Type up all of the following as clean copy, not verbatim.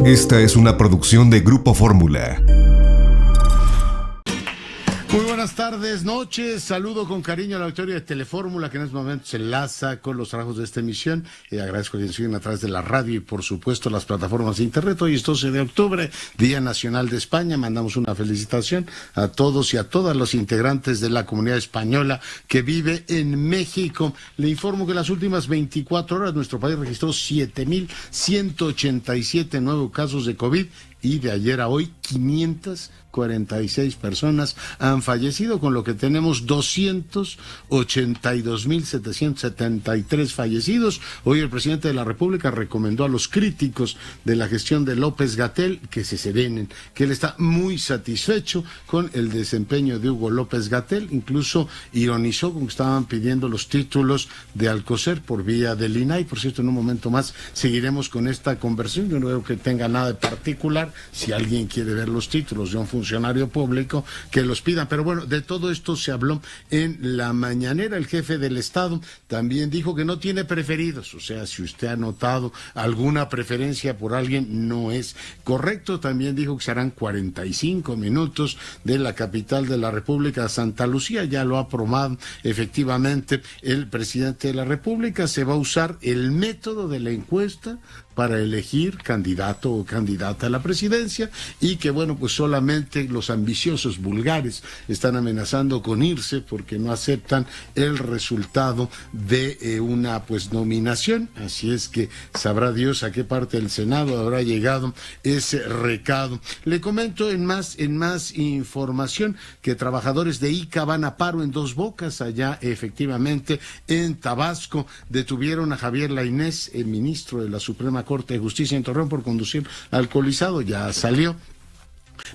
Esta es una producción de Grupo Fórmula. Muy buenas tardes, noches. Saludo con cariño a la auditoría de Telefórmula, que en este momento se enlaza con los trabajos de esta emisión. Agradezco que nos siguen a través de la radio y, por supuesto, las plataformas de internet. Hoy es 12 de octubre, Día Nacional de España. Mandamos una felicitación a todos y a todas los integrantes de la comunidad española que vive en México. Le informo que en las últimas 24 horas nuestro país registró 7,187 nuevos casos de COVID. Y de ayer a hoy, 546 personas han fallecido, con lo que tenemos 282.773 fallecidos. Hoy el presidente de la República recomendó a los críticos de la gestión de López-Gatell que se serenen, que él está muy satisfecho con el desempeño de Hugo López-Gatell. Incluso ironizó con que estaban pidiendo los títulos de Alcocer por vía del INAI. Por cierto, en un momento más seguiremos con esta conversación. Yo no veo que tenga nada de particular. Si alguien quiere ver los títulos de un funcionario público, que los pidan. Pero bueno, de todo esto se habló en la mañanera. El jefe del Estado también dijo que no tiene preferidos. O sea, si usted ha notado alguna preferencia por alguien, no es correcto. También dijo que serán 45 minutos de la capital de la República, Santa Lucía. Ya lo ha aprobado efectivamente el presidente de la República. Se va a usar el método de la encuesta para elegir candidato o candidata a la presidencia, y que bueno, pues solamente los ambiciosos vulgares están amenazando con irse porque no aceptan el resultado de una pues nominación. Así es que sabrá Dios a qué parte del Senado habrá llegado ese recado. Le comento en más información que trabajadores de ICA van a paro en Dos Bocas, allá efectivamente en Tabasco. Detuvieron a Javier Lainez, el ministro de la Suprema Corte de Justicia en Torreón, por conducir alcoholizado. Ya salió.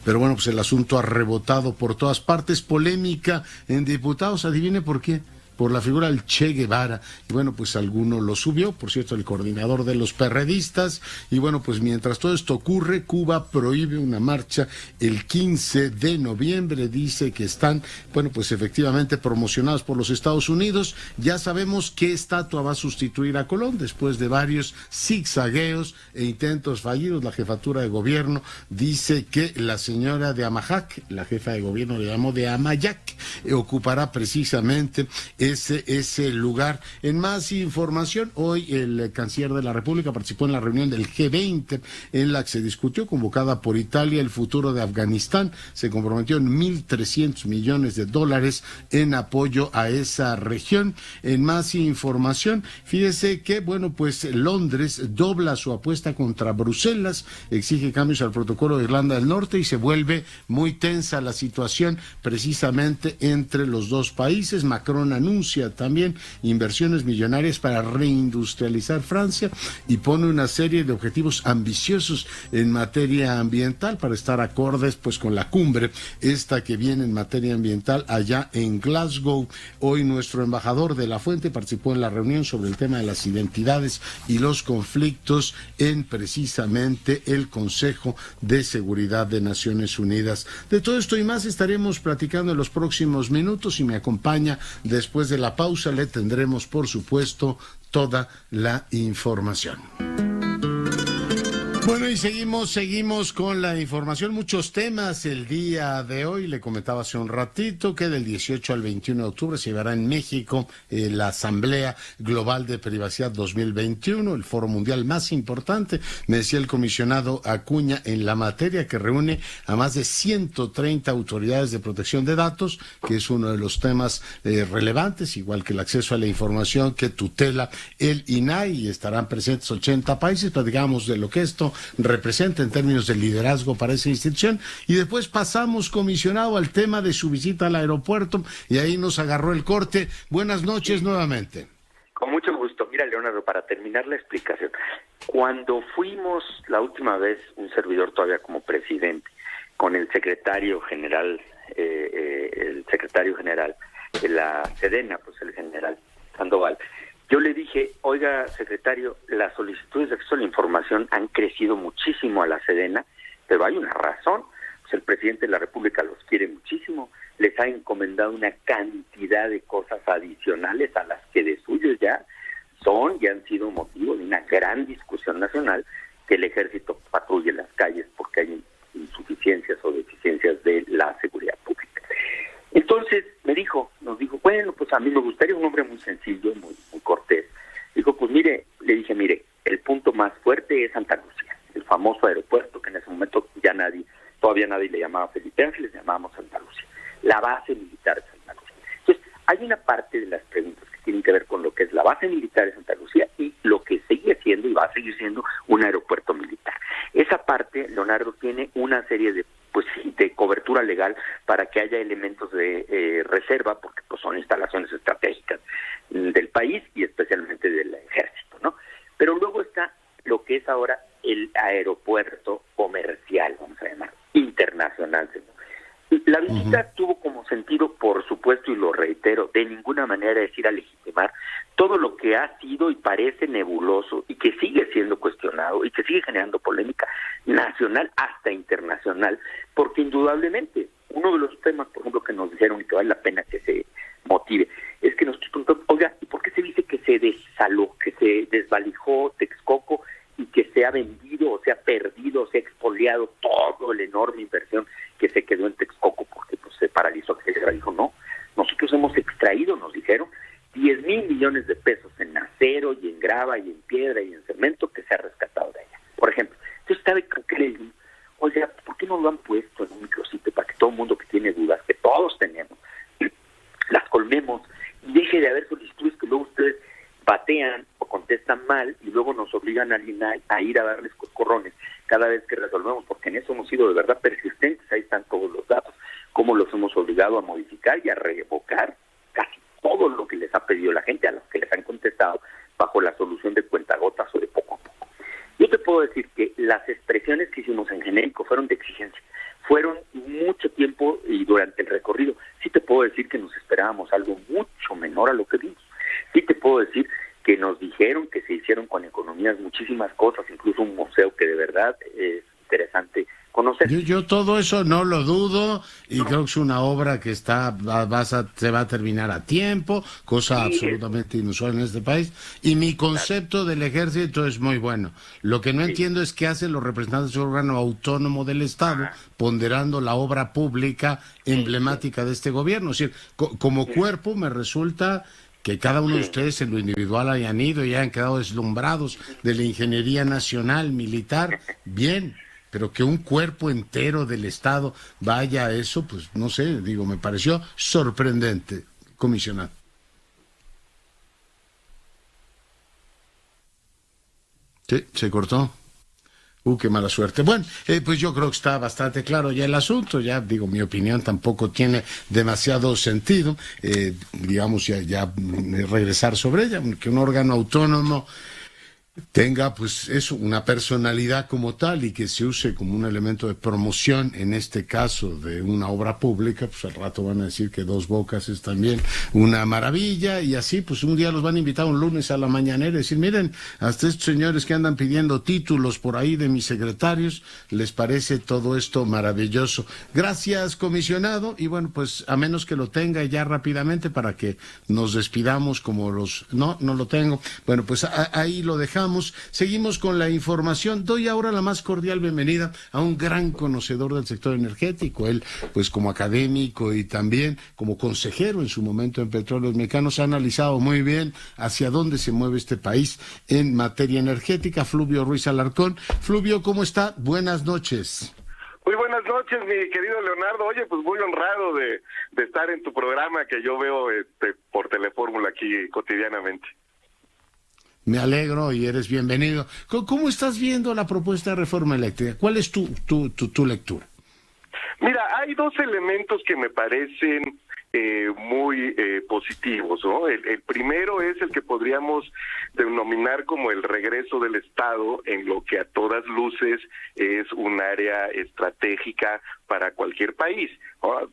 Pero bueno, pues el asunto ha rebotado por todas partes. Polémica en diputados. Adivine por qué. Por la figura del Che Guevara. Y bueno, pues alguno lo subió, por cierto, el coordinador de los perredistas. Y bueno, pues mientras todo esto ocurre, Cuba prohíbe una marcha el 15 de noviembre. Dice que están, bueno, pues efectivamente promocionados por los Estados Unidos. Ya sabemos qué estatua va a sustituir a Colón después de varios zigzagueos e intentos fallidos. La jefatura de gobierno dice que la señora de Amajac, la jefa de gobierno le llamó de Amayac, ocupará precisamente ese lugar. En más información, hoy el canciller de la República participó en la reunión del G20, en la que se discutió, convocada por Italia, el futuro de Afganistán. Se comprometió en $1.300 millones en apoyo a esa región. En más información, fíjese que, bueno, pues Londres dobla su apuesta contra Bruselas, exige cambios al protocolo de Irlanda del Norte y se vuelve muy tensa la situación precisamente entre los dos países. Macron anuncia también inversiones millonarias para reindustrializar Francia y pone una serie de objetivos ambiciosos en materia ambiental para estar acordes pues con la cumbre esta que viene en materia ambiental allá en Glasgow. Hoy nuestro embajador de la Fuente participó en la reunión sobre el tema de las identidades y los conflictos en precisamente el Consejo de Seguridad de Naciones Unidas. De todo esto y más estaremos platicando en los próximos minutos. Si me acompaña después de la pausa, le tendremos, por supuesto, toda la información. Bueno, y seguimos con la información, muchos temas el día de hoy. Le comentaba hace un ratito que del 18 al 21 de octubre se llevará en México la Asamblea Global de Privacidad 2021, el foro mundial más importante, me decía el comisionado Acuña, en la materia, que reúne a más de 130 autoridades de protección de datos, que es uno de los temas relevantes, igual que el acceso a la información que tutela el INAI, y estarán presentes 80 países. Platicamos de lo que esto representa en términos de liderazgo para esa institución, y después pasamos, comisionado, al tema de su visita al aeropuerto, y ahí nos agarró el corte. Buenas noches nuevamente. Con mucho gusto. Mira, Leonardo, para terminar la explicación, cuando fuimos la última vez, un servidor todavía como presidente, con el secretario general de la Sedena, pues el general Sandoval, yo le dije, oiga, secretario, las solicitudes de acceso a la información han crecido muchísimo a la Sedena, pero hay una razón. Pues el presidente de la República los quiere muchísimo, les ha encomendado una cantidad de cosas adicionales a las que de suyo ya son y han sido motivo de una gran discusión nacional, que el ejército patrulle las calles porque hay insuficiencias o deficiencias de la seguridad pública. Entonces nos dijo, bueno, pues a mí me gustaría un hombre muy sencillo, muy cortés. Dijo, pues mire, el punto más fuerte es Santa Lucía, el famoso aeropuerto que en ese momento todavía nadie le llamaba Felipe Ángeles, le llamábamos Santa Lucía, la base militar de Santa Lucía. Entonces, hay una parte de las preguntas que tienen que ver con lo que es la base militar de Santa Lucía y lo que sigue siendo y va a seguir siendo un aeropuerto militar. Esa parte, Leonardo, tiene una serie de cobertura legal para que haya elementos de reserva, porque pues son instalaciones estratégicas del país y especialmente del ejército, ¿no? Pero luego está lo que es ahora el aeropuerto comercial, vamos a llamar, internacional. La visita tuvo como sentido, por supuesto, y lo reitero, de ninguna manera es ir a legitimar todo lo que ha sido y parece nebuloso y que sigue siendo cuestionado y que sigue generando polémica nacional hasta internacional, porque indudablemente uno de los temas, por ejemplo, que nos dijeron y que vale la pena que se motive, es que nos preguntamos, oiga, ¿y por qué se dice que se que se desvalijó Texcoco y que se ha vendido o se ha perdido o se ha expoliado toda la enorme inversión que se quedó en Texcoco porque pues se paralizó? Que se dijo, no, nosotros hemos extraído, nos dijeron, 10,000 millones de pesos en acero y en grava y en piedra y en cemento que se ha rescatado de ella, por ejemplo. Entonces, ¿sabe qué le digo? Oiga, ¿por qué no lo han puesto en un micrositio para que todo el mundo que tiene dudas, que todos tenemos, las colmemos y deje de haber solicitudes que luego ustedes batean o contestan mal y luego nos obligan a ir a darles coscorrones cada vez que resolvemos, porque en eso hemos sido de verdad persistentes? Ahí están todos los datos, cómo los hemos obligado a modificar y a revocar casi todo lo que les ha pedido la gente, a los que les han contestado bajo la solución de cuentagotas o de poco a poco. Yo te puedo decir que las expresiones que hicimos en genérico fueron de exigencia, fueron mucho tiempo y durante el recorrido. Sí te puedo decir que nos esperábamos algo mucho menor a lo que vimos. Sí te puedo decir que nos dijeron que se hicieron con economías muchísimas cosas, incluso un museo que de verdad es interesante conocer. Yo todo eso no lo dudo y creo que es una obra que se va a terminar a tiempo, cosa absolutamente inusual en este país, y mi concepto del ejército es muy bueno. Lo que no entiendo es qué hacen los representantes del órgano autónomo del Estado ponderando la obra pública emblemática de este gobierno. Es decir, como cuerpo me resulta que cada uno de ustedes en lo individual hayan ido y hayan quedado deslumbrados de la ingeniería nacional, militar, bien, pero que un cuerpo entero del Estado vaya a eso, pues no sé, digo, me pareció sorprendente, comisionado. Sí, se cortó. Qué mala suerte. Bueno, pues yo creo que está bastante claro ya el asunto. Ya digo, mi opinión tampoco tiene demasiado sentido, digamos, ya regresar sobre ella, que un órgano autónomo tenga pues eso, una personalidad como tal y que se use como un elemento de promoción, en este caso de una obra pública, pues al rato van a decir que Dos Bocas es también una maravilla y así pues un día los van a invitar un lunes a la mañanera y decir, miren, hasta estos señores que andan pidiendo títulos por ahí de mis secretarios, les parece todo esto maravilloso. Gracias, comisionado, y bueno, pues a menos que lo tenga ya rápidamente para que nos despidamos como los... No lo tengo. Bueno, pues ahí lo dejamos. Seguimos con la información. Doy ahora la más cordial bienvenida a un gran conocedor del sector energético. Él, pues como académico y también como consejero en su momento en Petróleos Mexicanos, ha analizado muy bien hacia dónde se mueve este país en materia energética. Fluvio Ruiz Alarcón. Fluvio, ¿cómo está? Buenas noches. Muy buenas noches, mi querido Leonardo. Oye, pues muy honrado de estar en tu programa que yo veo por Telefórmula aquí cotidianamente. Me alegro y eres bienvenido. ¿Cómo estás viendo la propuesta de reforma eléctrica? ¿Cuál es tu lectura? Mira, hay dos elementos que me parecen muy positivos, ¿no? El primero es el que podríamos denominar como el regreso del Estado en lo que a todas luces es un área estratégica para cualquier país.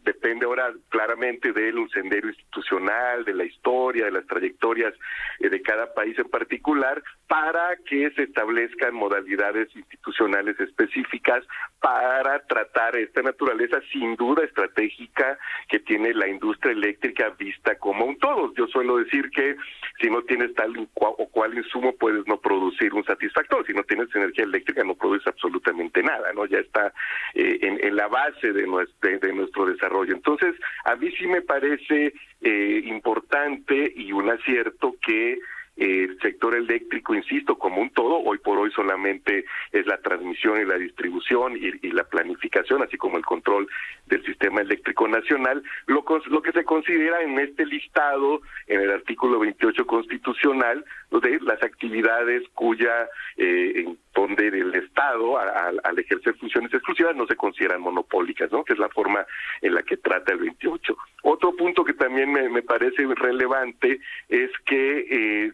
Depende ahora claramente del sendero institucional, de la historia, de las trayectorias de cada país en particular, para que se establezcan modalidades institucionales específicas para tratar esta naturaleza sin duda estratégica que tiene la industria eléctrica vista como un todo. Yo suelo decir que si no tienes tal o cual insumo puedes no producir un satisfactor. Si no tienes energía eléctrica no produces absolutamente nada, ¿no? Ya está en la base de nuestro desarrollo. Entonces, a mí sí me parece importante y un acierto que el sector eléctrico, insisto, como un todo, hoy por hoy solamente es la transmisión y la distribución y la planificación, así como el control del sistema eléctrico nacional, lo que se considera en este listado, en el artículo 28 constitucional, de las actividades donde el Estado, al ejercer funciones exclusivas, no se consideran monopólicas, ¿no? Que es la forma en la que trata el 28. Otro punto que también me parece relevante es que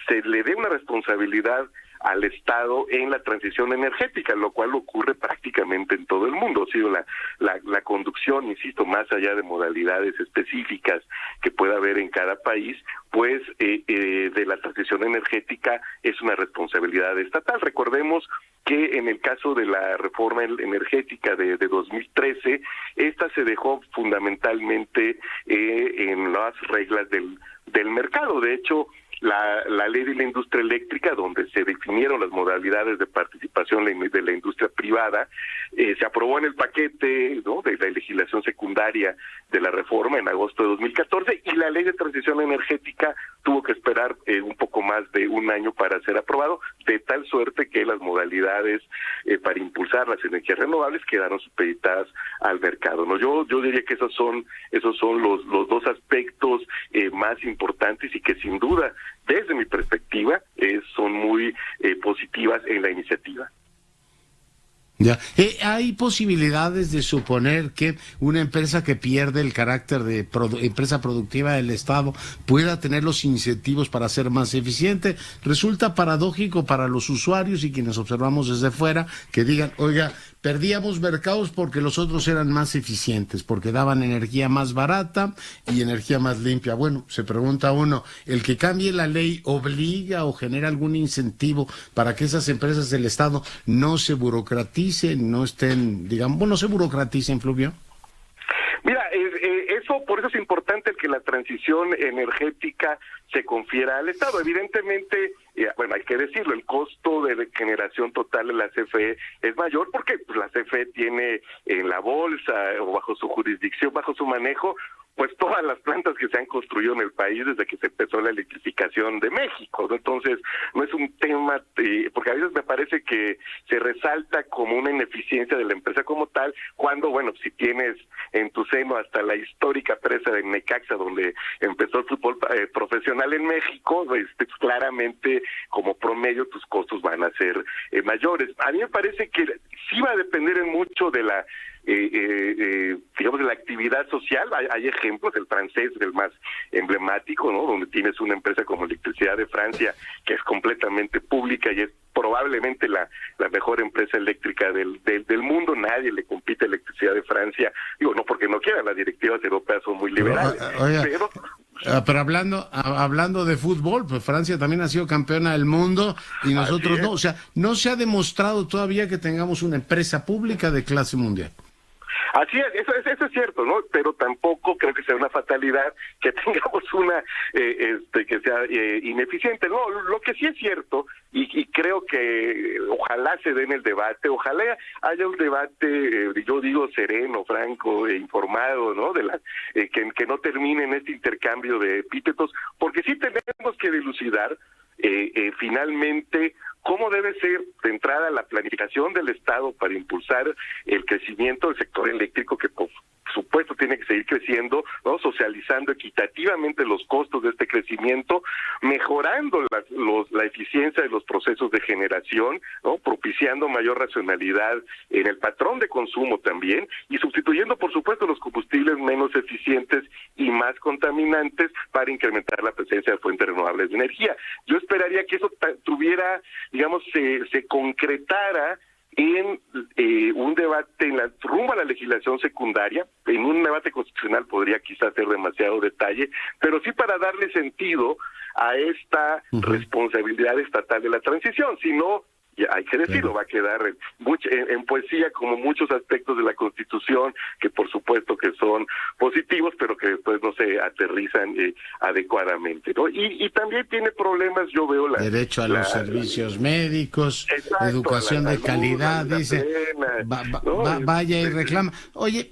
se le dé una responsabilidad al Estado en la transición energética, lo cual ocurre prácticamente en todo el mundo. Ha sido la conducción, insisto, más allá de modalidades específicas que pueda haber en cada país, pues de la transición energética es una responsabilidad estatal. Recordemos que en el caso de la reforma energética de 2013, esta se dejó fundamentalmente en las reglas del mercado. De hecho, la ley de la industria eléctrica, donde se definieron las modalidades de participación de la industria privada, se aprobó en el paquete, ¿no?, de la legislación secundaria de la reforma en agosto de 2014, y la ley de transición energética tuvo que esperar un poco más de un año para ser aprobado, de tal suerte que las modalidades para impulsar las energías renovables quedaron supeditadas al mercado, ¿no? Yo diría que esos son los dos aspectos más importantes y que sin duda, desde mi perspectiva, son muy positivas en la iniciativa. Ya. ¿Hay posibilidades de suponer que una empresa que pierde el carácter de empresa productiva del Estado pueda tener los incentivos para ser más eficiente? Resulta paradójico para los usuarios y quienes observamos desde fuera que digan, oiga, perdíamos mercados porque los otros eran más eficientes, porque daban energía más barata y energía más limpia. Bueno, se pregunta uno, ¿el que cambie la ley obliga o genera algún incentivo para que esas empresas del Estado no se burocraticen, no estén, digamos, no se burocraticen, Fluvio? Mira, por eso es importante el que la transición energética se confiera al Estado. Evidentemente, hay que decirlo, el costo de generación total de la CFE es mayor porque pues, la CFE tiene en la bolsa o bajo su jurisdicción, bajo su manejo, pues todas las plantas que se han construido en el país desde que se empezó la electrificación de México, ¿no? Entonces, no es un tema, porque a veces me parece que se resalta como una ineficiencia de la empresa como tal, cuando, si tienes en tu seno hasta la histórica presa de Necaxa, donde empezó el fútbol profesional en México, pues claramente, como promedio, tus costos van a ser mayores. A mí me parece que sí va a depender mucho de la digamos, de la actividad social. Hay ejemplos, el francés es el más emblemático, ¿no?, donde tienes una empresa como Electricidad de Francia, que es completamente pública y es probablemente la mejor empresa eléctrica del mundo. Nadie le compite a Electricidad de Francia, no porque no quieran, las directivas europeas son muy liberales, pero hablando de fútbol, pues Francia también ha sido campeona del mundo y nosotros no. O sea, no se ha demostrado todavía que tengamos una empresa pública de clase mundial. Así es, eso es cierto, ¿no? Pero tampoco creo que sea una fatalidad que tengamos una que sea ineficiente. No, lo que sí es cierto, y creo que ojalá se dé en el debate, ojalá haya un debate, yo digo, sereno, franco, informado, ¿no? Que no termine en este intercambio de epítetos, porque sí tenemos que dilucidar finalmente cómo debe ser de entrada la planificación del Estado para impulsar el crecimiento del sector eléctrico, que por supuesto tiene que seguir creciendo, ¿no?, socializando equitativamente los costos de este crecimiento, mejorando la eficiencia de los procesos de generación, ¿no?, propiciando mayor racionalidad en el patrón de consumo también, y sustituyendo por supuesto los combustibles menos eficientes y más contaminantes para incrementar la presencia de fuentes renovables de energía. Yo esperaría que eso tuviera, digamos, se concretara en un debate rumbo a la legislación secundaria. En un debate constitucional podría quizás ser demasiado detalle, pero sí para darle sentido a esta responsabilidad estatal de la transición. Si no, ya hay que decirlo, va a quedar en poesía como muchos aspectos de la Constitución, que por supuesto que son positivos, pero que después no se aterrizan adecuadamente, ¿no? Y también tiene problemas, yo veo derecho a los servicios médicos, exacto, educación de calidad, dice, vaya y reclama. Oye,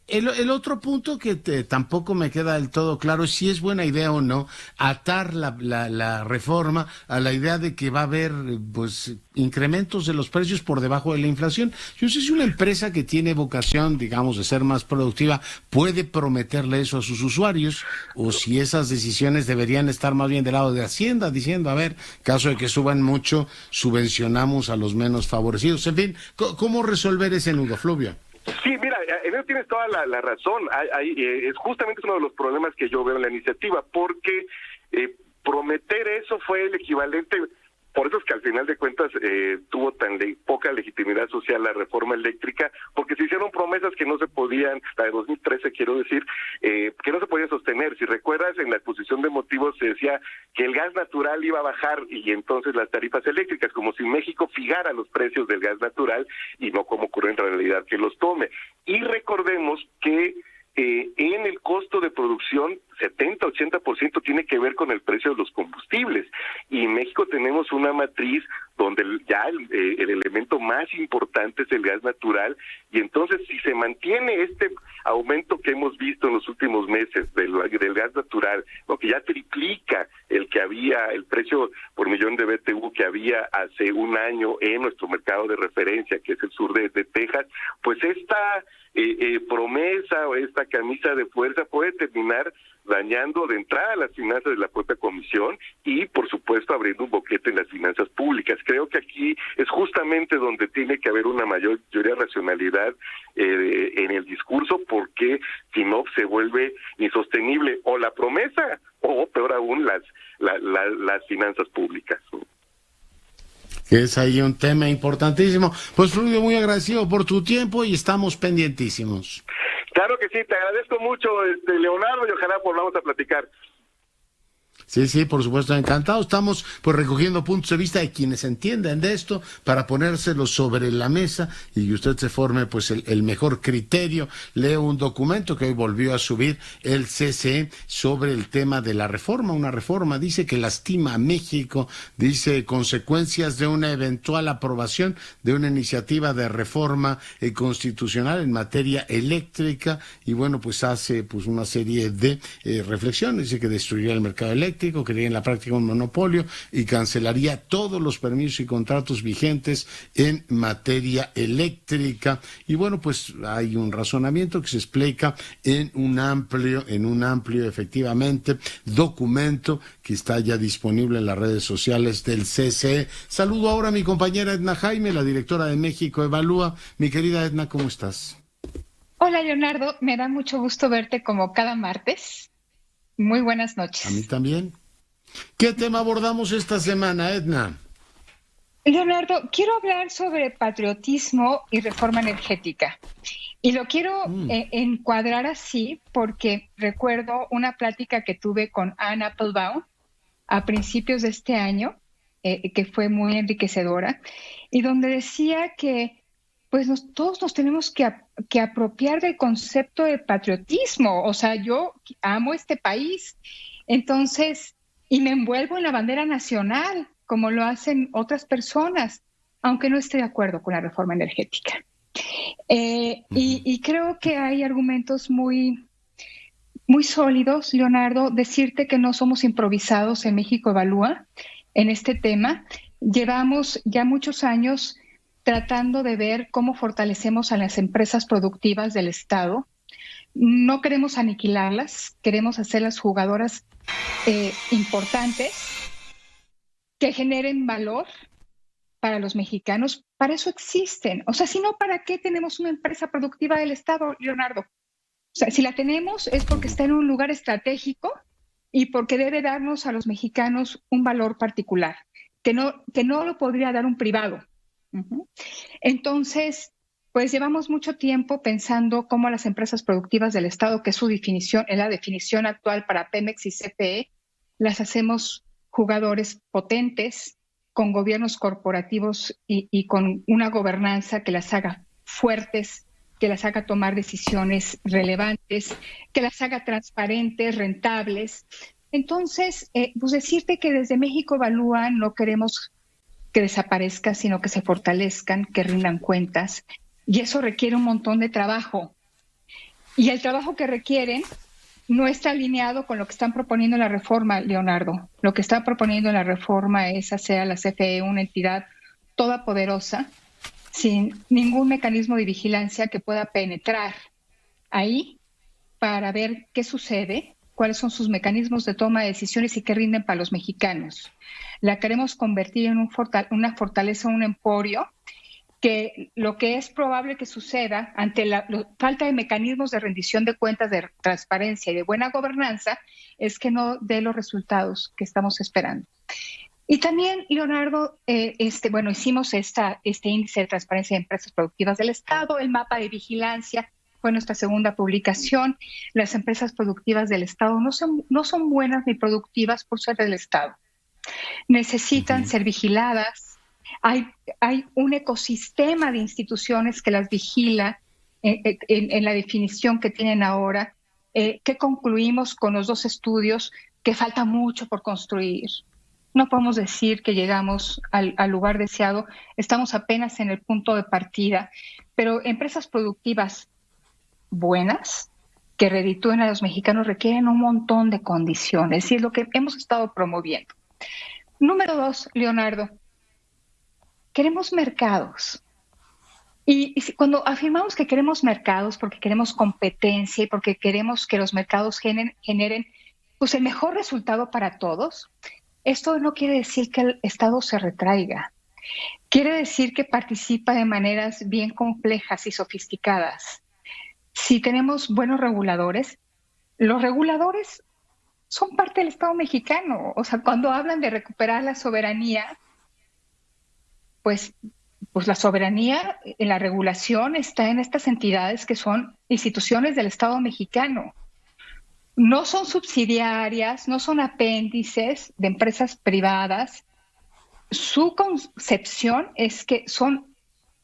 el otro punto que tampoco me queda del todo claro es si es buena idea o no atar la reforma a la idea de que va a haber pues incrementos de los precios por debajo de la inflación. Yo no sé si una empresa que tiene vocación, digamos, de ser más productiva puede prometerle eso a sus usuarios, o si esas decisiones deberían estar más bien del lado de Hacienda, diciendo, a ver, caso de que suban mucho, subvencionamos a los menos favorecidos. En fin, ¿cómo resolver ese nudo, Fluvio? Sí, mira, en eso tienes toda la razón. Es justamente uno de los problemas que yo veo en la iniciativa, porque prometer eso fue el equivalente. Por eso es que al final de cuentas tuvo tan poca legitimidad social la reforma eléctrica, porque se hicieron promesas que no se podían, la de 2013 quiero decir, que no se podían sostener. Si recuerdas, en la exposición de motivos se decía que el gas natural iba a bajar y entonces las tarifas eléctricas, como si México fijara los precios del gas natural y no como ocurre en realidad que los tome. Y recordemos que en el costo de producción 70-80% tiene que ver con el precio de los combustibles, y en México tenemos una matriz donde ya el elemento más importante es el gas natural, y entonces si se mantiene este aumento que hemos visto en los últimos meses del gas natural, lo que ya triplica el que había, el precio por millón de BTU que había hace un año en nuestro mercado de referencia, que es el sur de Texas, pues esta promesa o esta camisa de fuerza puede terminar dañando de entrada las finanzas de la propia comisión y, por supuesto, abriendo un boquete en las finanzas públicas. Creo que aquí es justamente donde tiene que haber una mayor racionalidad en el discurso, porque si no se vuelve insostenible o la promesa o, peor aún, las finanzas públicas. Que es ahí un tema importantísimo. Pues, Fluvio, muy agradecido por tu tiempo y estamos pendientísimos. Claro que sí, te agradezco mucho, Leonardo, y ojalá volvamos a platicar. Sí, por supuesto, encantado. Estamos pues recogiendo puntos de vista de quienes entienden de esto para ponérselos sobre la mesa y que usted se forme pues el mejor criterio. Leo un documento que hoy volvió a subir el CCE sobre el tema de la reforma. Una reforma, dice, que lastima a México, dice, consecuencias de una eventual aprobación de una iniciativa de reforma constitucional en materia eléctrica, y bueno, pues hace pues una serie de reflexiones. Dice que destruiría el mercado eléctrico, crearía en la práctica un monopolio y cancelaría todos los permisos y contratos vigentes en materia eléctrica. Y bueno, pues hay un razonamiento que se explica en un amplio efectivamente documento que está ya disponible en las redes sociales del CCE. Saludo ahora a mi compañera Edna Jaime, la directora de México Evalúa. Mi querida Edna, ¿cómo estás? Hola, Leonardo, me da mucho gusto verte como cada martes. Muy buenas noches. A mí también. ¿Qué tema abordamos esta semana, Edna? Leonardo, quiero hablar sobre patriotismo y reforma energética. Y lo quiero encuadrar así porque recuerdo una plática que tuve con Anne Applebaum a principios de este año, que fue muy enriquecedora, y donde decía que pues todos nos tenemos que apropiar del concepto de patriotismo. O sea, yo amo este país, entonces, y me envuelvo en la bandera nacional, como lo hacen otras personas, aunque no esté de acuerdo con la reforma energética. Y creo que hay argumentos muy, muy sólidos, Leonardo. Decirte que no somos improvisados en México Evalúa en este tema. Llevamos ya muchos años tratando de ver cómo fortalecemos a las empresas productivas del Estado. No queremos aniquilarlas, queremos hacerlas jugadoras importantes que generen valor para los mexicanos. Para eso existen. O sea, si no, ¿para qué tenemos una empresa productiva del Estado, Leonardo? O sea, si la tenemos es porque está en un lugar estratégico y porque debe darnos a los mexicanos un valor particular, que no lo podría dar un privado. Ujú. Entonces, pues llevamos mucho tiempo pensando cómo las empresas productivas del Estado, que es su definición, es la definición actual para Pemex y CFE, las hacemos jugadores potentes, con gobiernos corporativos y con una gobernanza que las haga fuertes, que las haga tomar decisiones relevantes, que las haga transparentes, rentables. Entonces, pues decirte que desde México Evalúa no queremos que desaparezcan, sino que se fortalezcan, que rindan cuentas. Y eso requiere un montón de trabajo. Y el trabajo que requieren no está alineado con lo que están proponiendo en la reforma, Leonardo. Lo que está proponiendo en la reforma es hacer a la CFE una entidad todopoderosa, sin ningún mecanismo de vigilancia que pueda penetrar ahí para ver qué sucede, cuáles son sus mecanismos de toma de decisiones y qué rinden para los mexicanos. La queremos convertir en una fortaleza, un emporio, que lo que es probable que suceda ante la falta de mecanismos de rendición de cuentas, de transparencia y de buena gobernanza, es que no dé los resultados que estamos esperando. Y también, Leonardo, hicimos este índice de transparencia de empresas productivas del Estado, el mapa de vigilancia, fue nuestra segunda publicación. Las empresas productivas del Estado no son buenas ni productivas por ser del Estado. Necesitan ser vigiladas. Hay un ecosistema de instituciones que las vigila en la definición que tienen ahora, que concluimos con los 2 estudios que falta mucho por construir. No podemos decir que llegamos al lugar deseado, estamos apenas en el punto de partida, pero empresas productivas buenas que reditúen a los mexicanos requieren un montón de condiciones y es lo que hemos estado promoviendo. Número 2, Leonardo, queremos mercados. Y cuando afirmamos que queremos mercados porque queremos competencia y porque queremos que los mercados generen pues, el mejor resultado para todos, esto no quiere decir que el Estado se retraiga. Quiere decir que participa de maneras bien complejas y sofisticadas. Si tenemos buenos reguladores, los reguladores son parte del Estado mexicano. O sea, cuando hablan de recuperar la soberanía, pues la soberanía en la regulación está en estas entidades que son instituciones del Estado mexicano. No son subsidiarias, no son apéndices de empresas privadas. Su concepción es que son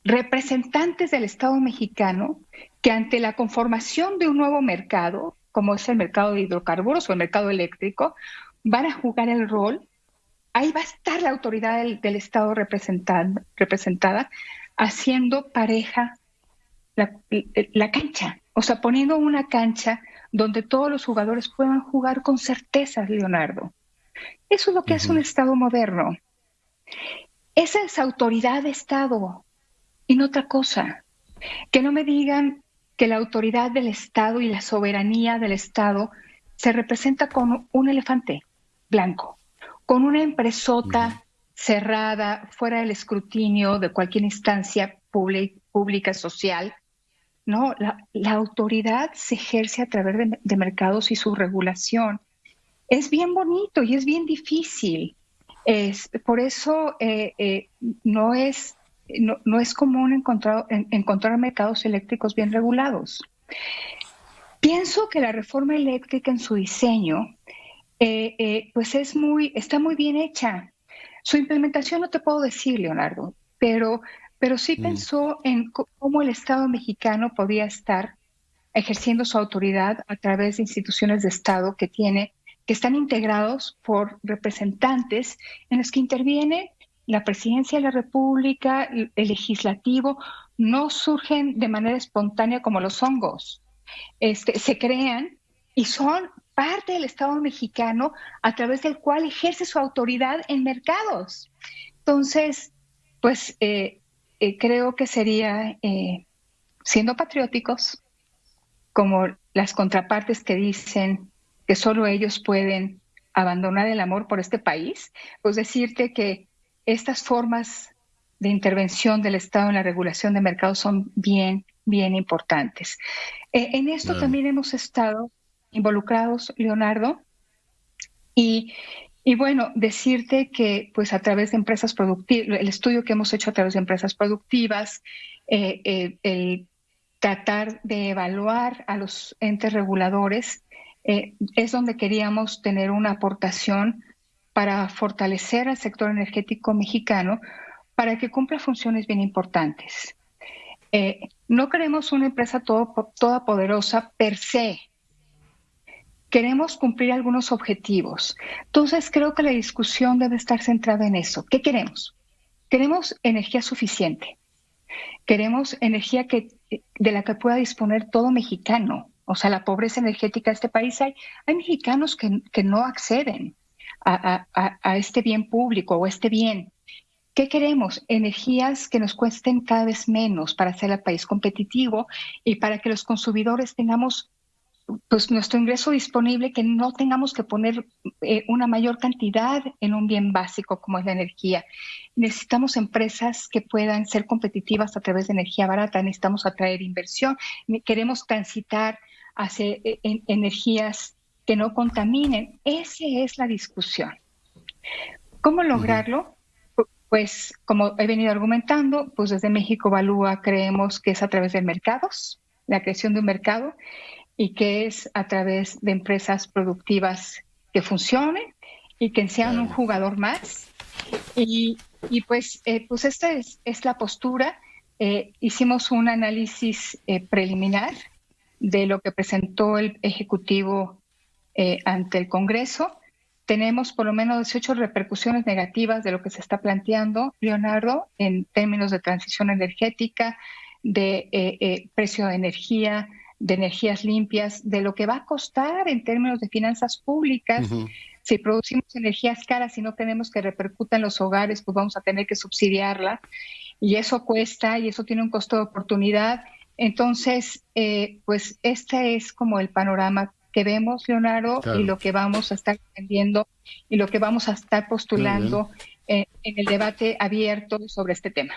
representantes del Estado mexicano que ante la conformación de un nuevo mercado, como es el mercado de hidrocarburos o el mercado eléctrico, van a jugar el rol. Ahí va a estar la autoridad del Estado representada haciendo pareja la cancha, o sea, poniendo una cancha donde todos los jugadores puedan jugar con certeza, Leonardo. Eso es lo que hace un Estado moderno. Esa es autoridad de Estado y no otra cosa. Que no me digan que la autoridad del Estado y la soberanía del Estado se representa con un elefante blanco, con una empresota cerrada, fuera del escrutinio de cualquier instancia pública, social. No, la autoridad se ejerce a través de mercados y su regulación. Es bien bonito y es bien difícil. Por eso no es común encontrar mercados eléctricos bien regulados. Pienso que la reforma eléctrica en su diseño pues está muy bien hecha. Su implementación no te puedo decir, Leonardo, pero sí pensó en cómo el Estado mexicano podía estar ejerciendo su autoridad a través de instituciones de Estado que están integrados por representantes en los que interviene la Presidencia de la República, el Legislativo. No surgen de manera espontánea como los hongos. Se crean y son parte del Estado mexicano a través del cual ejerce su autoridad en mercados. Entonces, pues creo que sería, siendo patrióticos, como las contrapartes que dicen que solo ellos pueden abandonar el amor por este país, pues decirte que estas formas de intervención del Estado en la regulación de mercados son bien, bien importantes. En esto también hemos estado involucrados, Leonardo, y Y bueno, decirte que pues a través de empresas productivas, el estudio que hemos hecho a través de empresas productivas, el tratar de evaluar a los entes reguladores, es donde queríamos tener una aportación para fortalecer al sector energético mexicano para que cumpla funciones bien importantes. No queremos una empresa toda poderosa per se. Queremos cumplir algunos objetivos. Entonces, creo que la discusión debe estar centrada en eso. ¿Qué queremos? Queremos energía suficiente. Queremos energía de la que pueda disponer todo mexicano. O sea, la pobreza energética de este país, hay mexicanos que no acceden a este bien público o este bien. ¿Qué queremos? Energías que nos cuesten cada vez menos para hacer al país competitivo y para que los consumidores tengamos pues nuestro ingreso disponible, que no tengamos que poner una mayor cantidad en un bien básico como es la energía. Necesitamos empresas que puedan ser competitivas a través de energía barata, necesitamos atraer inversión, queremos transitar hacia energías que no contaminen. Esa es la discusión. ¿Cómo lograrlo? Pues como he venido argumentando, pues desde México Evalúa creemos que es a través de mercados, la creación de un mercado, y que es a través de empresas productivas que funcionen y que sean un jugador más. Y pues esta es la postura. Hicimos un análisis preliminar de lo que presentó el Ejecutivo ante el Congreso. Tenemos por lo menos 18 repercusiones negativas de lo que se está planteando, Leonardo, en términos de transición energética, de precio de energía, de energías limpias, de lo que va a costar en términos de finanzas públicas. Si producimos energías caras y no tenemos que repercuta en los hogares, pues vamos a tener que subsidiarla, y eso cuesta y eso tiene un costo de oportunidad. Entonces, pues este es como el panorama que vemos, Leonardo, claro, y lo que vamos a estar defendiendo y lo que vamos a estar postulando en el debate abierto sobre este tema.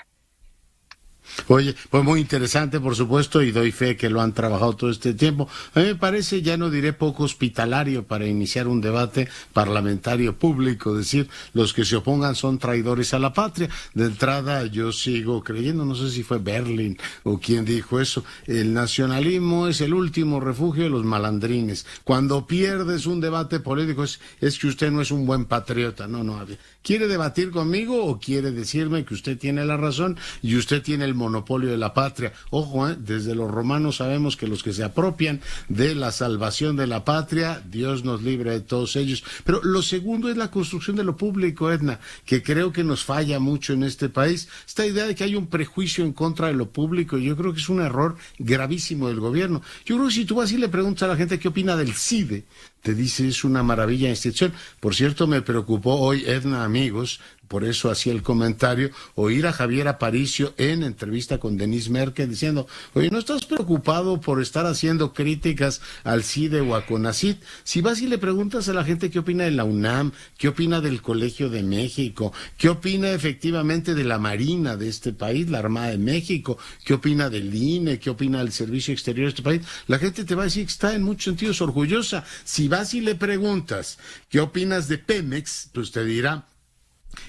Oye, pues muy interesante, por supuesto, y doy fe que lo han trabajado todo este tiempo. A mí me parece, ya no diré poco hospitalario para iniciar un debate parlamentario público, decir, los que se opongan son traidores a la patria. De entrada, yo sigo creyendo, no sé si fue Berlín o quien dijo eso, el nacionalismo es el último refugio de los malandrines. Cuando pierdes un debate político es que usted no es un buen patriota. No, ¿quiere debatir conmigo o quiere decirme que usted tiene la razón y usted tiene el monopolio de la patria? Ojo, desde los romanos sabemos que los que se apropian de la salvación de la patria, Dios nos libre de todos ellos. Pero lo segundo es la construcción de lo público, Edna, que creo que nos falla mucho en este país. Esta idea de que hay un prejuicio en contra de lo público, yo creo que es un error gravísimo del gobierno. Yo creo que si tú vas y le preguntas a la gente qué opina del CIDE, te dice es una maravilla de institución. Por cierto, me preocupó hoy, Edna, amigos, por eso hacía el comentario, oír a Javier Aparicio en entrevista con Denise Merkel diciendo, oye, ¿no estás preocupado por estar haciendo críticas al CIDE o a CONACYT? Si vas y le preguntas a la gente qué opina de la UNAM, qué opina del Colegio de México, qué opina efectivamente de la Marina de este país, la Armada de México, qué opina del INE, qué opina del Servicio Exterior de este país, la gente te va a decir que está en muchos sentidos orgullosa. Si vas y le preguntas qué opinas de Pemex, pues te dirá,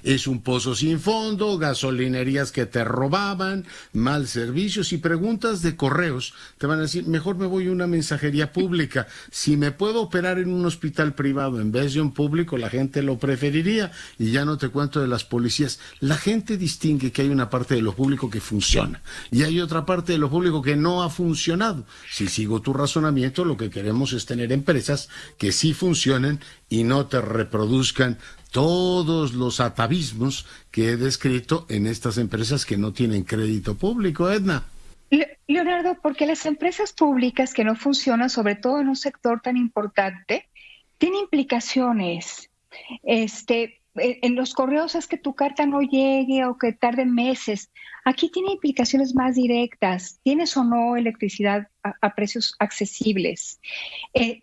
es un pozo sin fondo, gasolinerías que te robaban, mal servicio. Si preguntas de correos, te van a decir, mejor me voy a una mensajería pública. Si me puedo operar en un hospital privado en vez de un público, la gente lo preferiría. Y ya no te cuento de las policías. La gente distingue que hay una parte de lo público que funciona y hay otra parte de lo público que no ha funcionado. Si sigo tu razonamiento, lo que queremos es tener empresas que sí funcionen y no te reproduzcan todos los atavismos que he descrito en estas empresas que no tienen crédito público, Edna. Leonardo, porque las empresas públicas que no funcionan, sobre todo en un sector tan importante, tienen implicaciones. En los correos es que tu carta no llegue o que tarde meses. Aquí tiene implicaciones más directas. ¿Tienes o no electricidad a precios accesibles?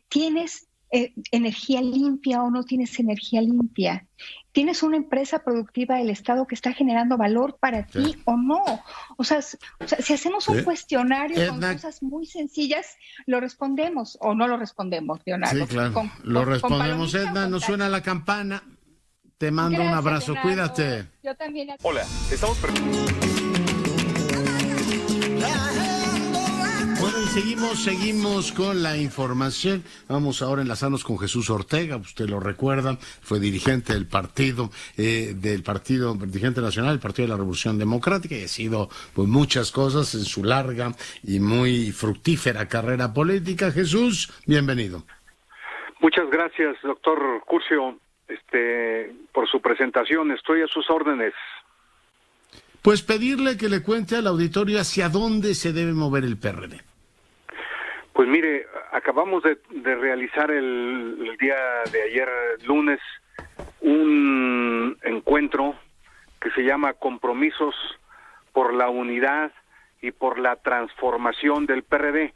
¿Tienes energía limpia o no tienes energía limpia? ¿Tienes una empresa productiva del Estado que está generando valor para ti o no? O sea, si hacemos un cuestionario con cosas muy sencillas, ¿lo respondemos o no lo respondemos, Leonardo? Sí, claro. Lo respondemos, Edna, nos suena la campana. Te mando un abrazo, Leonardo. cuídate. Yo también. Hola, estamos... Bueno, y seguimos con la información. Vamos ahora a enlazarnos con Jesús Ortega. Usted lo recuerda, fue dirigente del partido, dirigente nacional del Partido de la Revolución Democrática, y ha sido pues muchas cosas en su larga y muy fructífera carrera política. Jesús, bienvenido. Muchas gracias, doctor Curcio, por su presentación. Estoy a sus órdenes. Pues pedirle que le cuente al auditorio hacia dónde se debe mover el PRD. Pues mire, acabamos de realizar el día de ayer, lunes, un encuentro que se llama Compromisos por la Unidad y por la Transformación del PRD.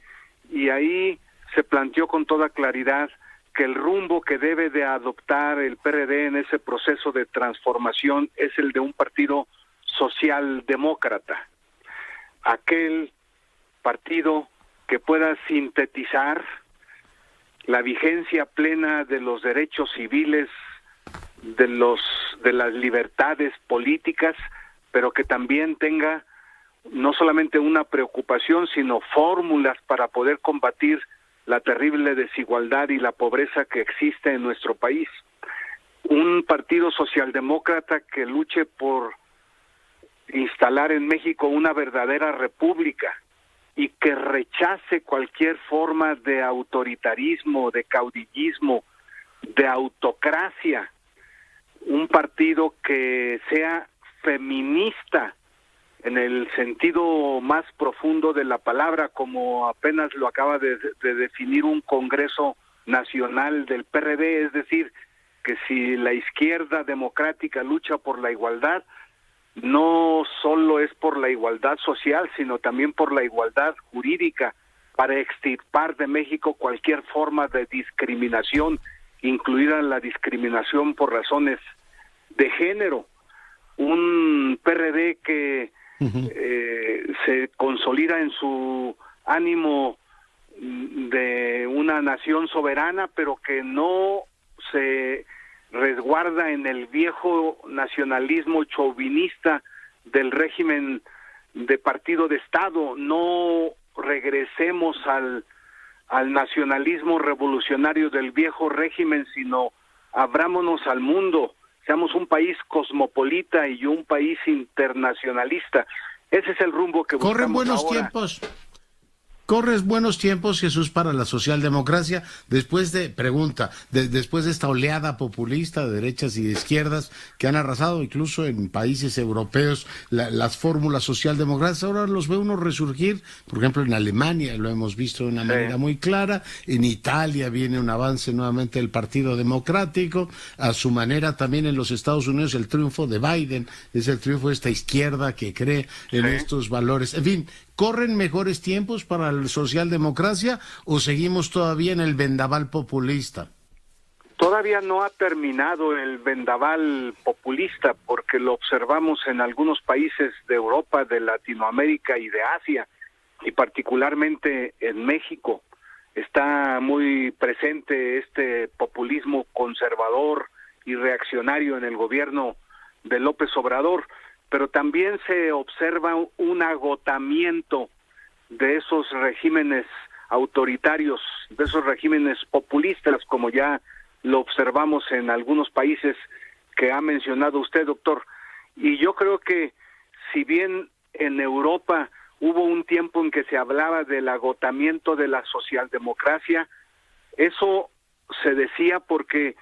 Y ahí se planteó con toda claridad que el rumbo que debe de adoptar el PRD en ese proceso de transformación es el de un partido socialdemócrata, aquel partido que pueda sintetizar la vigencia plena de los derechos civiles, de las libertades políticas, pero que también tenga no solamente una preocupación, sino fórmulas para poder combatir la terrible desigualdad y la pobreza que existe en nuestro país. Un partido socialdemócrata que luche por instalar en México una verdadera república y que rechace cualquier forma de autoritarismo, de caudillismo, de autocracia. Un partido que sea feminista en el sentido más profundo de la palabra, como apenas lo acaba de definir un Congreso Nacional del PRD, es decir, que si la izquierda democrática lucha por la igualdad, no solo es por la igualdad social, sino también por la igualdad jurídica, para extirpar de México cualquier forma de discriminación, incluida la discriminación por razones de género. Un PRD que se consolida en su ánimo de una nación soberana, pero que no se resguarda en el viejo nacionalismo chauvinista del régimen de partido de Estado. No regresemos al nacionalismo revolucionario del viejo régimen, sino abrámonos al mundo, seamos un país cosmopolita y un país internacionalista. Ese es el rumbo que buscamos Corren buenos ahora. tiempos. Corres buenos tiempos, Jesús, para la socialdemocracia, después de esta oleada populista de derechas y de izquierdas que han arrasado incluso en países europeos las fórmulas socialdemócratas. Ahora los ve uno resurgir, por ejemplo en Alemania lo hemos visto de una manera muy clara, en Italia viene un avance nuevamente del Partido Democrático, a su manera también en los Estados Unidos el triunfo de Biden es el triunfo de esta izquierda que cree en estos valores. En fin, ¿corren mejores tiempos para la socialdemocracia o seguimos todavía en el vendaval populista? Todavía no ha terminado el vendaval populista, porque lo observamos en algunos países de Europa, de Latinoamérica y de Asia, y particularmente en México. Está muy presente este populismo conservador y reaccionario en el gobierno de López Obrador, pero también se observa un agotamiento de esos regímenes autoritarios, de esos regímenes populistas, como ya lo observamos en algunos países que ha mencionado usted, doctor. Y yo creo que si bien en Europa hubo un tiempo en que se hablaba del agotamiento de la socialdemocracia, eso se decía porque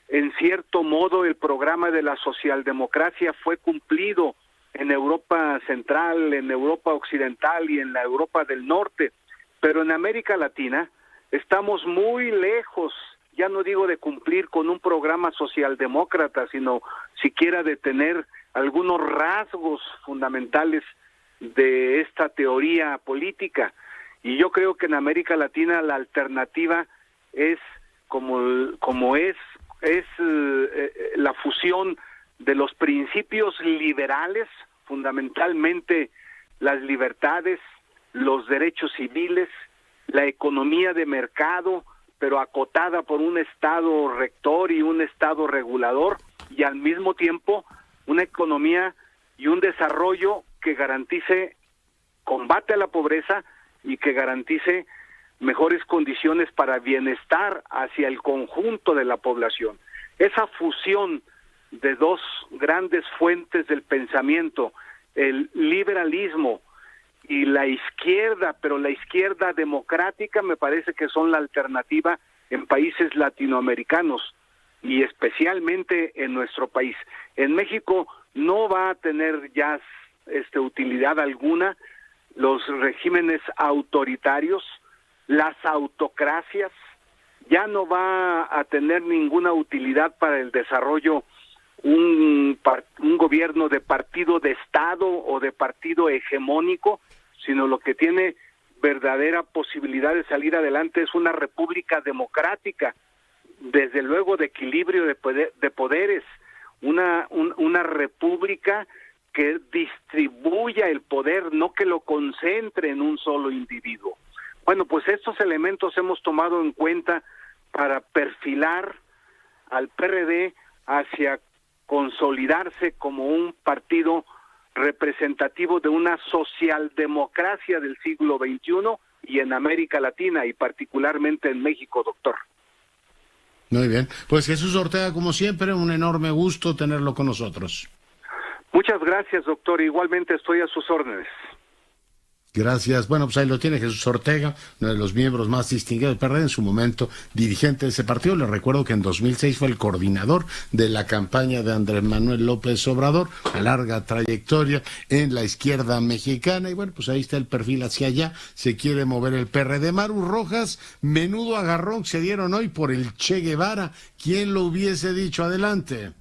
en cierto modo el programa de la socialdemocracia fue cumplido en Europa Central, en Europa Occidental y en la Europa del Norte, pero en América Latina estamos muy lejos, ya no digo de cumplir con un programa socialdemócrata, sino siquiera de tener algunos rasgos fundamentales de esta teoría política. Y yo creo que en América Latina la alternativa es como es la fusión de los principios liberales, fundamentalmente las libertades, los derechos civiles, la economía de mercado, pero acotada por un Estado rector y un Estado regulador, y al mismo tiempo una economía y un desarrollo que garantice combate a la pobreza y que garantice mejores condiciones para bienestar hacia el conjunto de la población. Esa fusión de dos grandes fuentes del pensamiento, el liberalismo y la izquierda, pero la izquierda democrática, me parece que son la alternativa en países latinoamericanos y especialmente en nuestro país. En México no va a tener ya utilidad alguna los regímenes autoritarios, las autocracias, ya no va a tener ninguna utilidad para el desarrollo un gobierno de partido de Estado o de partido hegemónico, sino lo que tiene verdadera posibilidad de salir adelante es una república democrática, desde luego de equilibrio de poderes, una república que distribuya el poder, no que lo concentre en un solo individuo. Bueno, pues estos elementos hemos tomado en cuenta para perfilar al PRD hacia consolidarse como un partido representativo de una socialdemocracia del siglo XXI y en América Latina y particularmente en México, doctor. Muy bien, pues Jesús Ortega, como siempre, un enorme gusto tenerlo con nosotros. Muchas gracias, doctor, igualmente estoy a sus órdenes. Gracias. Bueno, pues ahí lo tiene Jesús Ortega, uno de los miembros más distinguidos del PRD, en su momento dirigente de ese partido. Les recuerdo que en 2006 fue el coordinador de la campaña de Andrés Manuel López Obrador, una larga trayectoria en la izquierda mexicana. Y bueno, pues ahí está el perfil hacia allá, se quiere mover el PRD. Maru Rojas, menudo agarrón que se dieron hoy por el Che Guevara. ¿Quién lo hubiese dicho? Adelante.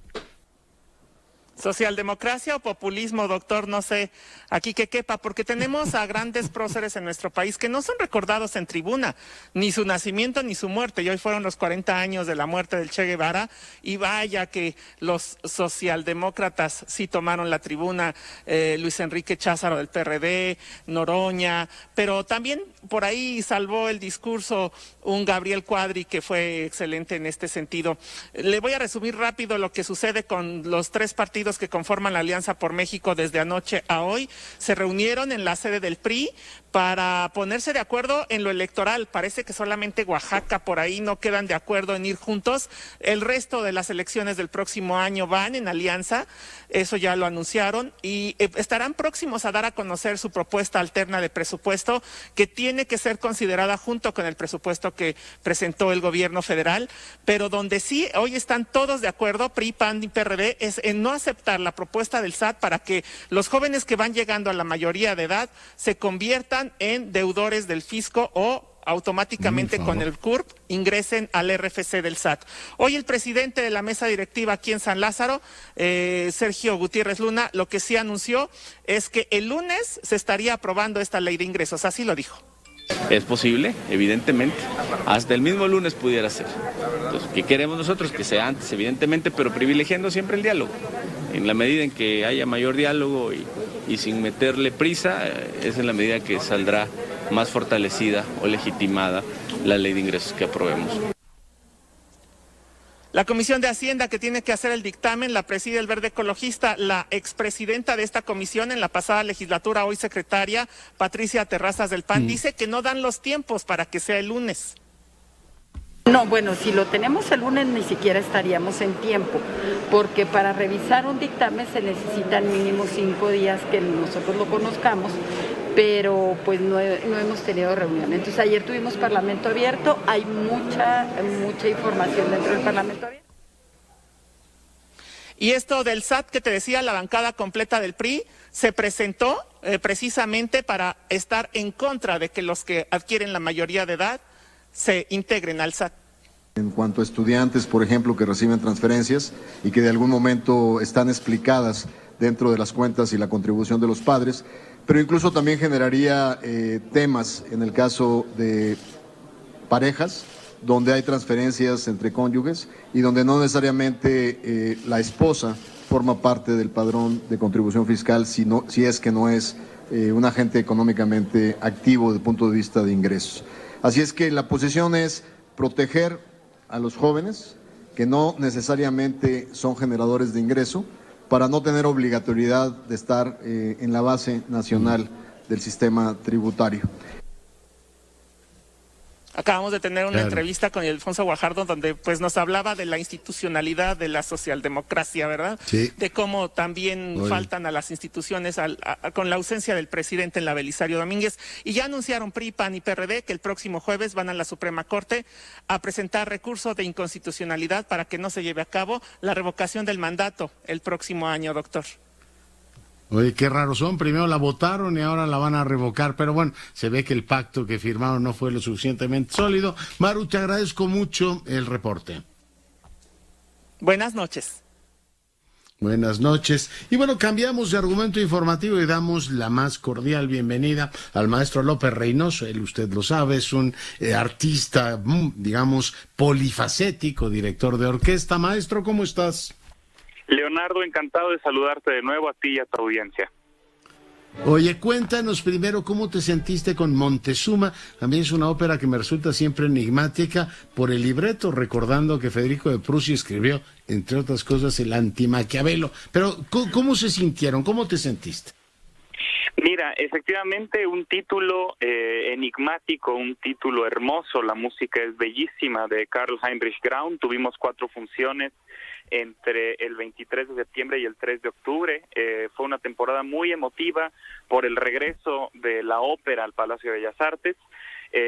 ¿Socialdemocracia o populismo, doctor? No sé, aquí que quepa, porque tenemos a grandes próceres en nuestro país que no son recordados en tribuna, ni su nacimiento ni su muerte, y hoy fueron los 40 años de la muerte del Che Guevara, y vaya que los socialdemócratas sí tomaron la tribuna, Luis Enrique Cházaro del PRD, Noroña, pero también por ahí salvó el discurso un Gabriel Cuadri que fue excelente en este sentido. Le voy a resumir rápido lo que sucede con los tres partidos que conforman la Alianza por México desde anoche a hoy. Se reunieron en la sede del PRI para ponerse de acuerdo en lo electoral. Parece que solamente Oaxaca por ahí no quedan de acuerdo en ir juntos. El resto de las elecciones del próximo año van en alianza, eso ya lo anunciaron, y estarán próximos a dar a conocer su propuesta alterna de presupuesto, que tiene que ser considerada junto con el presupuesto que presentó el gobierno federal, pero donde sí hoy están todos de acuerdo, PRI, PAN y PRD, es en no aceptar la propuesta del SAT para que los jóvenes que van llegando a la mayoría de edad se conviertan en deudores del fisco o automáticamente con el CURP ingresen al RFC del SAT. Hoy el presidente de la mesa directiva aquí en San Lázaro, Sergio Gutiérrez Luna, lo que sí anunció es que el lunes se estaría aprobando esta ley de ingresos, así lo dijo. Es posible, evidentemente, hasta el mismo lunes pudiera ser. Entonces, ¿qué queremos nosotros? Que sea antes, evidentemente, pero privilegiando siempre el diálogo. En la medida en que haya mayor diálogo y sin meterle prisa, es en la medida que saldrá más fortalecida o legitimada la ley de ingresos que aprobemos. La Comisión de Hacienda, que tiene que hacer el dictamen, la preside el Verde Ecologista. La expresidenta de esta comisión en la pasada legislatura, hoy secretaria, Patricia Terrazas del PAN, dice que no dan los tiempos para que sea el lunes. No, bueno, si lo tenemos el lunes ni siquiera estaríamos en tiempo, porque para revisar un dictamen se necesitan mínimo 5 días que nosotros lo conozcamos, pero pues no hemos tenido reunión. Entonces ayer tuvimos Parlamento Abierto, hay mucha información dentro del Parlamento Abierto. Y esto del SAT que te decía, la bancada completa del PRI se presentó precisamente para estar en contra de que los que adquieren la mayoría de edad se integren al SAT. En cuanto a estudiantes, por ejemplo, que reciben transferencias y que de algún momento están explicadas dentro de las cuentas y la contribución de los padres, pero incluso también generaría temas en el caso de parejas, donde hay transferencias entre cónyuges y donde no necesariamente la esposa forma parte del padrón de contribución fiscal si es que no es un agente económicamente activo desde el punto de vista de ingresos. Así es que la posición es proteger a los jóvenes que no necesariamente son generadores de ingreso, para no tener obligatoriedad de estar en la base nacional del sistema tributario. Acabamos de tener una entrevista con Alfonso Guajardo donde pues nos hablaba de la institucionalidad de la socialdemocracia, ¿verdad? Sí. De cómo también faltan a las instituciones con la ausencia del presidente en la Belisario Domínguez. Y ya anunciaron PRI, PAN y PRD que el próximo jueves van a la Suprema Corte a presentar recurso de inconstitucionalidad para que no se lleve a cabo la revocación del mandato el próximo año, doctor. Oye, qué raros son, primero la votaron y ahora la van a revocar, pero bueno, se ve que el pacto que firmaron no fue lo suficientemente sólido. Maru, te agradezco mucho el reporte. Buenas noches. Buenas noches. Y bueno, cambiamos de argumento informativo y damos la más cordial bienvenida al maestro López Reynoso. Él, usted lo sabe, es un artista, digamos, polifacético, director de orquesta. Maestro, ¿cómo estás? Leonardo, encantado de saludarte de nuevo a ti y a tu audiencia. Oye, cuéntanos primero cómo te sentiste con Montezuma. A mí es una ópera que me resulta siempre enigmática por el libreto, recordando que Federico de Prusia escribió, entre otras cosas, el Antimaquiavelo. Pero, ¿cómo se sintieron? ¿Cómo te sentiste? Mira, efectivamente un título enigmático, un título hermoso. La música es bellísima, de Karl Heinrich Graun. Tuvimos 4 funciones entre el 23 de septiembre y el 3 de octubre. Fue una temporada muy emotiva por el regreso de la ópera al Palacio de Bellas Artes.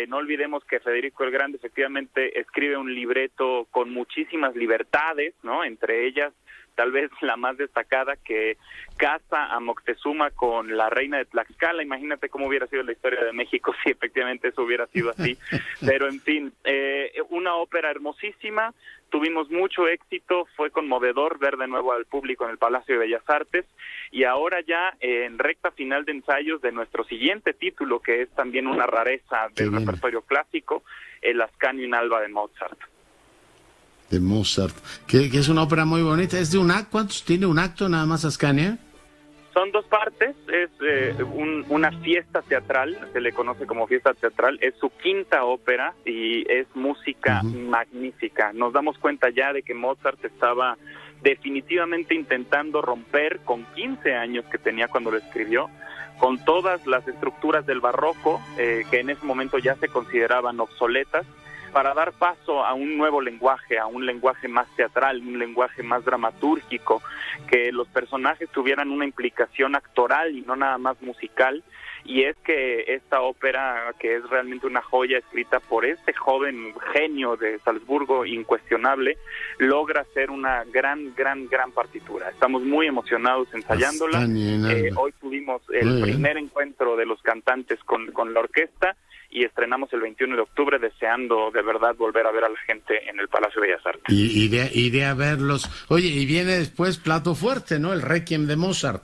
No olvidemos que Federico el Grande efectivamente escribe un libreto con muchísimas libertades, ¿no? Entre ellas, tal vez la más destacada, que casa a Moctezuma con la reina de Tlaxcala. Imagínate cómo hubiera sido la historia de México si efectivamente eso hubiera sido así. Pero en fin, una ópera hermosísima, tuvimos mucho éxito, fue conmovedor ver de nuevo al público en el Palacio de Bellas Artes, y ahora ya en recta final de ensayos de nuestro siguiente título, que es también una rareza del repertorio clásico, el Ascanio in Alba de Mozart. De Mozart, que es una ópera muy bonita. ¿Es de un acto? ¿Cuántos tiene un acto nada más, Ascanio? Son 2 partes, es una fiesta teatral, se le conoce como fiesta teatral, es su 5ª ópera y es música magnífica. Nos damos cuenta ya de que Mozart estaba definitivamente intentando romper, con 15 años que tenía cuando lo escribió, con todas las estructuras del barroco, que en ese momento ya se consideraban obsoletas, para dar paso a un nuevo lenguaje, a un lenguaje más teatral, un lenguaje más dramatúrgico, que los personajes tuvieran una implicación actoral y no nada más musical. Y es que esta ópera, que es realmente una joya escrita por este joven genio de Salzburgo, incuestionable, logra ser una gran partitura. Estamos muy emocionados ensayándola. Hoy tuvimos el primer encuentro de los cantantes con la orquesta, y estrenamos el 21 de octubre, deseando de verdad volver a ver a la gente en el Palacio de Bellas Artes. Iré a verlos. Oye, y viene después plato fuerte, ¿no? El Requiem de Mozart.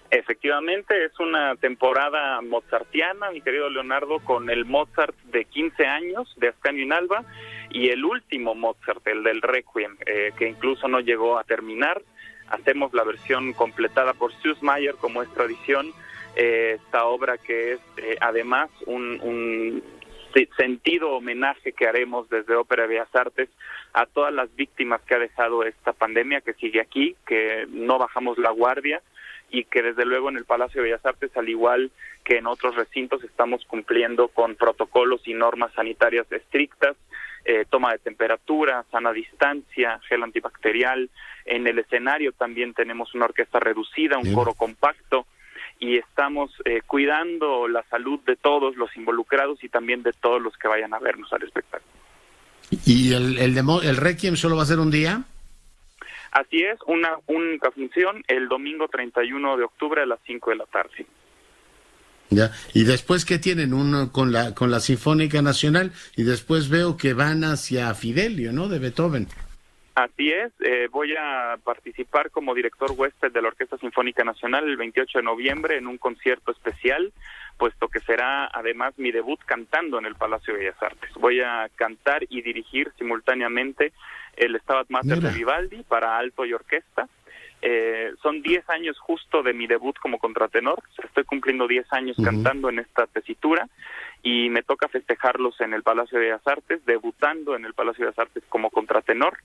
Efectivamente, es una temporada mozartiana, mi querido Leonardo, con el Mozart de 15 años, de Ascanio in Alba, y el último Mozart, el del Requiem, que incluso no llegó a terminar. Hacemos la versión completada por Süssmayr, como es tradición, esta obra que es además un sentido homenaje que haremos desde Ópera de Bellas Artes a todas las víctimas que ha dejado esta pandemia, que sigue aquí, que no bajamos la guardia, y que desde luego en el Palacio de Bellas Artes, al igual que en otros recintos, estamos cumpliendo con protocolos y normas sanitarias estrictas, toma de temperatura, sana distancia, gel antibacterial. En el escenario también tenemos una orquesta reducida, un coro compacto, y estamos cuidando la salud de todos los involucrados y también de todos los que vayan a vernos al espectáculo. ¿Y el Requiem solo va a ser un día? Así es, una única función el domingo 31 de octubre a las 5 de la tarde. Ya. ¿Y después qué tienen? Uno con la Sinfónica Nacional, y después veo que van hacia Fidelio, ¿no?, de Beethoven. Así es, voy a participar como director huésped de la Orquesta Sinfónica Nacional el 28 de noviembre en un concierto especial, puesto que será además mi debut cantando en el Palacio de Bellas Artes. Voy a cantar y dirigir simultáneamente el Stabat Mater de Vivaldi para alto y orquesta. Son 10 años justo de mi debut como contratenor, estoy cumpliendo 10 años cantando en esta tesitura, y me toca festejarlos en el Palacio de Bellas Artes, debutando en el Palacio de Bellas Artes como contratenor,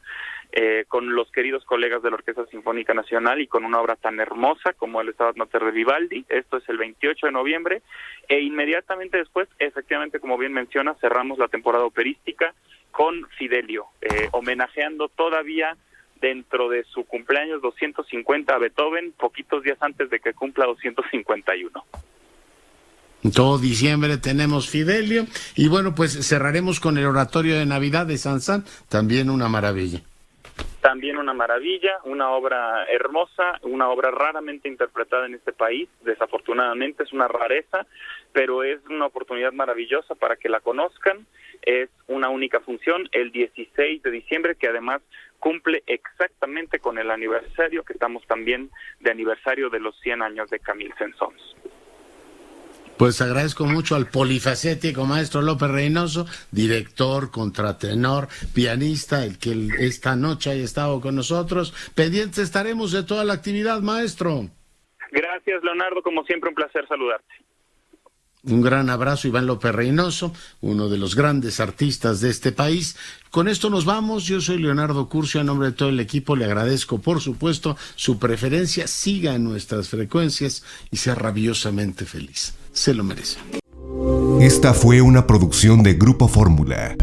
con los queridos colegas de la Orquesta Sinfónica Nacional y con una obra tan hermosa como el Stabat Mater de Vivaldi. Esto es el 28 de noviembre, e inmediatamente después, efectivamente, como bien menciona, cerramos la temporada operística con Fidelio, homenajeando todavía dentro de su cumpleaños 250 a Beethoven, poquitos días antes de que cumpla 251. Todo diciembre tenemos Fidelio, y bueno, pues cerraremos con el oratorio de Navidad de Saint-Saëns, también una maravilla. También una maravilla, una obra hermosa, una obra raramente interpretada en este país, desafortunadamente es una rareza, pero es una oportunidad maravillosa para que la conozcan. Es una única función el 16 de diciembre, que además cumple exactamente con el aniversario, que estamos también de aniversario de los 100 años de Camille Saint-Saëns. Pues agradezco mucho al polifacético maestro López Reynoso, director, contratenor, pianista, el que esta noche haya estado con nosotros. Pendientes estaremos de toda la actividad, maestro. Gracias, Leonardo, como siempre un placer saludarte. Un gran abrazo, Iván López Reynoso, uno de los grandes artistas de este país. Con esto nos vamos. Yo soy Leonardo Curcio, a nombre de todo el equipo le agradezco, por supuesto, su preferencia. Siga en nuestras frecuencias y sea rabiosamente feliz. Se lo merece. Esta fue una producción de Grupo Fórmula.